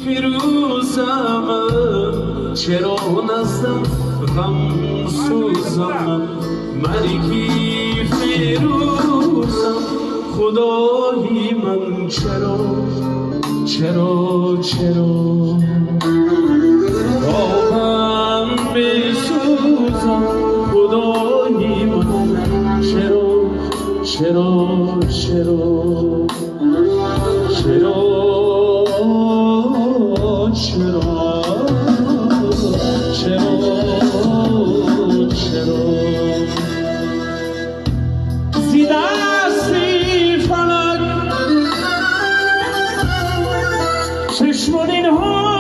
فیروزم چرا نزدم غم سوزم ملکی فیروزم خدایی من چرا آهم بسوزم خدایی من چرا زی دستی فلک چشمون اینها